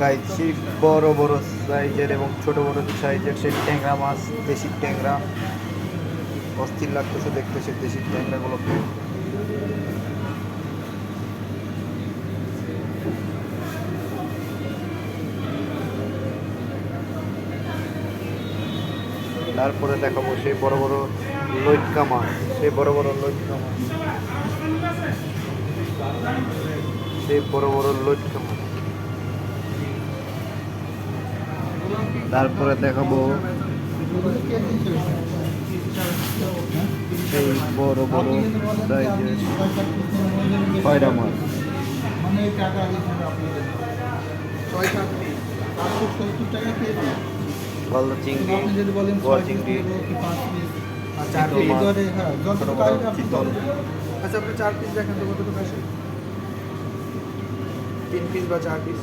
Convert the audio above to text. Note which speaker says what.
Speaker 1: Guys সেই বড় বড় সাইজের এবং ছোট বড় সাইজের সেই ট্যাংরা মাছ, দেশি ট্যাংরা। অস্থির লাগতেছে দেখতে সেই দেশি ট্যাংরাগুলোকে। তারপরে দেখাবো সেই বড় বড় লইট্কা মাছ, সেই বড় বড় লইট্কা মাছ, সেই বড় বড় লইট্কা মাছ। তারপরে দেখাবো সেই বড় বড় সাইজের খয়রা মাছ। গলদা চিংড়ি, বোয়াল চিংড়ি, চিতল।
Speaker 2: আচ্ছা আপনি 4 পিস দেখেন তো কতটুকু আসে? 3 পিস বা 4 পিস?